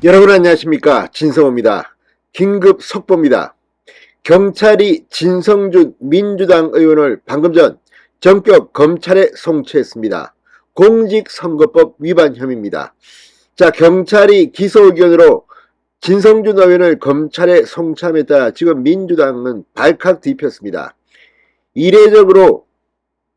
여러분 안녕하십니까, 진성호입니다. 긴급 속보입니다. 경찰이 진성준 민주당 의원을 방금 전 전격 검찰에 송치했습니다. 공직선거법 위반 혐의입니다. 자, 경찰이 기소 의견으로 진성준 의원을 검찰에 송치함에 따라 지금 민주당은 발칵 뒤폈습니다. 이례적으로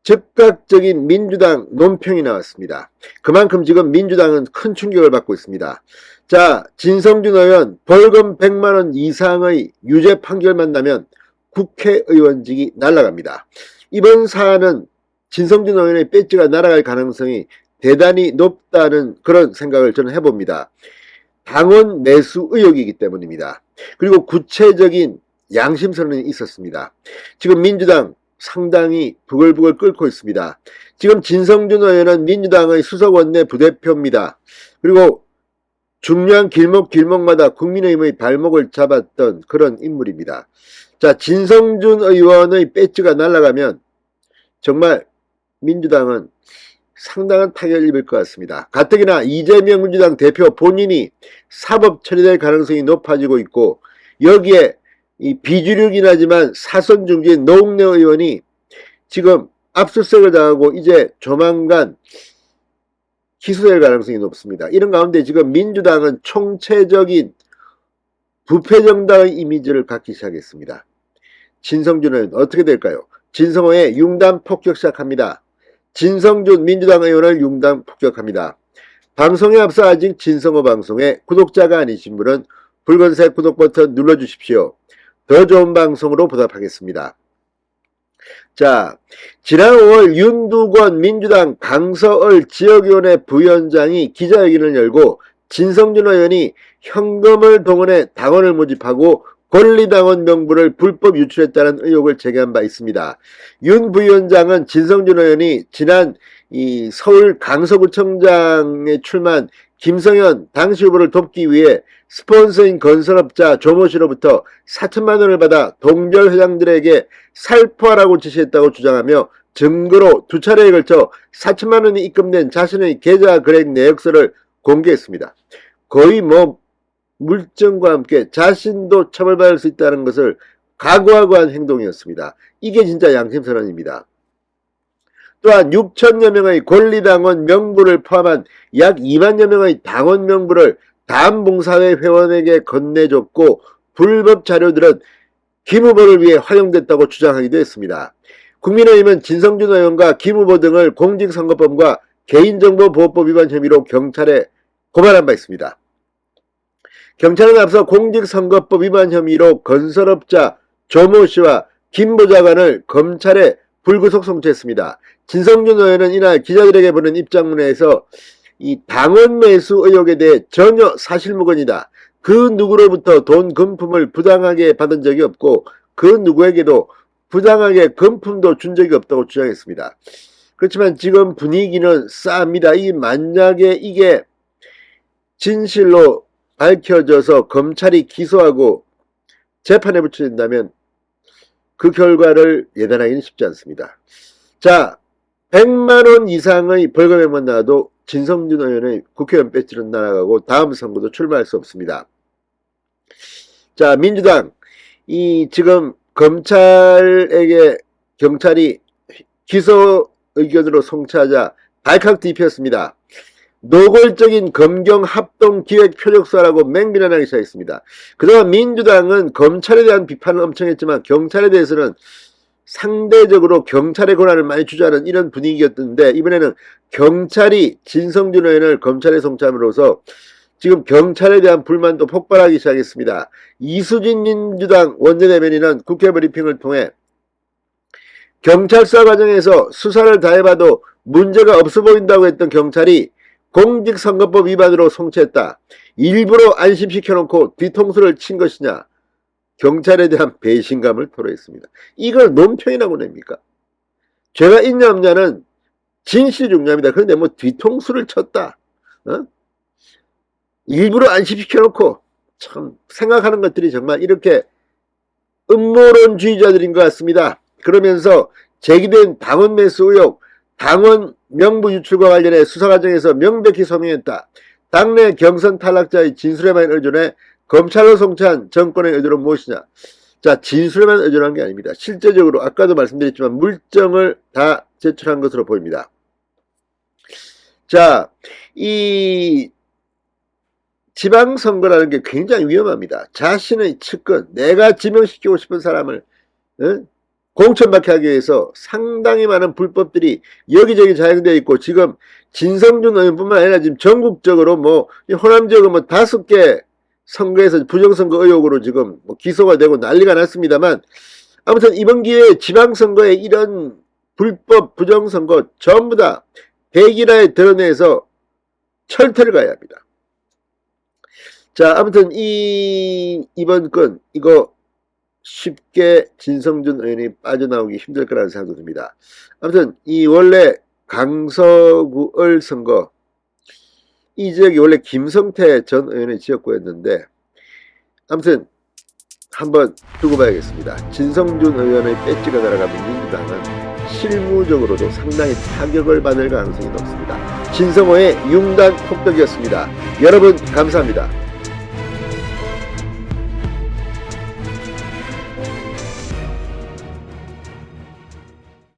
즉각적인 민주당 논평이 나왔습니다. 그만큼 지금 민주당은 큰 충격을 받고 있습니다. 자, 진성준 의원 벌금 100만원 이상의 유죄 판결만 나면 국회의원직이 날아갑니다. 이번 사안은 진성준 의원의 배지가 날아갈 가능성이 대단히 높다는 그런 생각을 저는 해봅니다. 당원 매수 의혹이기 때문입니다. 그리고 구체적인 양심선언이 있었습니다. 지금 민주당 상당히 부글부글 끓고 있습니다. 지금 진성준 의원은 민주당의 수석원내 부대표입니다. 그리고 중요한 길목마다 국민의힘의 발목을 잡았던 그런 인물입니다. 자, 진성준 의원의 배지가 날아가면 정말 민주당은 상당한 타격을 입을 것 같습니다. 가뜩이나 이재명 민주당 대표 본인이 사법 처리될 가능성이 높아지고 있고, 여기에 이 비주류긴 하지만 사선 중진 노웅래 의원이 지금 압수수색을 당하고 이제 조만간 기소될 가능성이 높습니다. 이런 가운데 지금 민주당은 총체적인 부패정당의 이미지를 갖기 시작했습니다. 진성준 의원 어떻게 될까요? 진성호의 융단 폭격 시작합니다. 진성준 민주당 의원을 융단 폭격합니다. 방송에 앞서 아직 진성호 방송에 구독자가 아니신 분은 붉은색 구독 버튼 눌러주십시오. 더 좋은 방송으로 보답하겠습니다. 자, 지난 5월 윤두권 민주당 강서을 지역위원회 부위원장이 기자회견을 열고 진성준 의원이 현금을 동원해 당원을 모집하고 권리당원 명부를 불법 유출했다는 의혹을 제기한 바 있습니다. 윤 부위원장은 진성준 의원이 지난 서울 강서구청장에 출마한 김성현 당시 후보를 돕기 위해 스폰서인 건설업자 조모 씨로부터 4천만 원을 받아 동별 회장들에게 살포하라고 지시했다고 주장하며 증거로 2차례에 걸쳐 4천만 원이 입금된 자신의 계좌 금액 내역서를 공개했습니다. 거의 물증과 함께 자신도 처벌받을 수 있다는 것을 각오하고 한 행동이었습니다. 이게 진짜 양심선언입니다. 또한 6천여 명의 권리당원 명부를 포함한 약 2만여 명의 당원 명부를 다음봉사회 회원에게 건네줬고, 불법 자료들은 김 후보를 위해 활용됐다고 주장하기도 했습니다. 국민의힘은 진성준 의원과 김 후보 등을 공직선거법과 개인정보보호법 위반 혐의로 경찰에 고발한 바 있습니다. 경찰은 앞서 공직선거법 위반 혐의로 건설업자 조모 씨와 김 보좌관을 검찰에 불구속 송치했습니다. 진성준 의원은 이날 기자들에게 보낸 입장문에서 이 당원 매수 의혹에 대해 전혀 사실무근이다. 그 누구로부터 돈 금품을 부당하게 받은 적이 없고 그 누구에게도 부당하게 금품도 준 적이 없다고 주장했습니다. 그렇지만 지금 분위기는 싸합니다. 만약에 이게 진실로 밝혀져서 검찰이 기소하고 재판에 붙여진다면 그 결과를 예단하기는 쉽지 않습니다. 자, 100만원 이상의 벌금액만 나와도 진성준 의원의 국회의원 배지는 날아가고 다음 선거도 출마할 수 없습니다. 자, 민주당 지금 검찰에게 경찰이 기소 의견으로 송치하자 발칵 뒤폈습니다. 노골적인 검경 합동 기획 표적서라고 맹비난하기 시작했습니다. 그동안 민주당은 검찰에 대한 비판을 엄청 했지만 경찰에 대해서는 상대적으로 경찰의 권한을 많이 주자는 이런 분위기였는데, 이번에는 경찰이 진성준 의원을 검찰에 송치함으로써 지금 경찰에 대한 불만도 폭발하기 시작했습니다. 이수진 민주당 원내대변인은 국회 브리핑을 통해 경찰 수사 과정에서 수사를 다 해봐도 문제가 없어 보인다고 했던 경찰이 공직선거법 위반으로 송치했다. 일부러 안심시켜놓고 뒤통수를 친 것이냐. 경찰에 대한 배신감을 토로했습니다. 이걸 논평이라고 냅니까? 죄가 있냐 없냐는 진실이 중요합니다. 그런데 뒤통수를 쳤다. 일부러 안심시켜놓고 참 생각하는 것들이 정말 이렇게 음모론주의자들인 것 같습니다. 그러면서 제기된 당원 매수 의혹, 당원 명부 유출과 관련해 수사 과정에서 명백히 소명했다. 당내 경선 탈락자의 진술에만 의존해 검찰로 송치한 정권의 의도는 무엇이냐? 자, 진술에만 의존한 게 아닙니다. 실제적으로 아까도 말씀드렸지만 물정을 다 제출한 것으로 보입니다. 자, 이 지방선거라는 게 굉장히 위험합니다. 자신의 측근, 내가 지명시키고 싶은 사람을 공천받게 하기 위해서 상당히 많은 불법들이 여기저기 자행되어 있고, 지금 진성준 의원뿐만 아니라 지금 전국적으로 뭐 호남 지역은 뭐 5개 선거에서 부정선거 의혹으로 지금 뭐 기소가 되고 난리가 났습니다만, 아무튼 이번 기회에 지방선거에 이런 불법 부정선거 전부 다 백일화에 드러내서 철퇴를 가야 합니다. 자, 아무튼 이번 건 이거 쉽게 진성준 의원이 빠져나오기 힘들 거라는 생각도 듭니다. 아무튼 이 원래 강서구을 선거, 이 지역이 원래 김성태 전 의원의 지역구였는데, 아무튼 한번 두고 봐야겠습니다. 진성준 의원의 배지가 날아가면 민주당은 실무적으로도 상당히 타격을 받을 가능성이 높습니다. 진성호의 융단 폭격이었습니다. 여러분 감사합니다.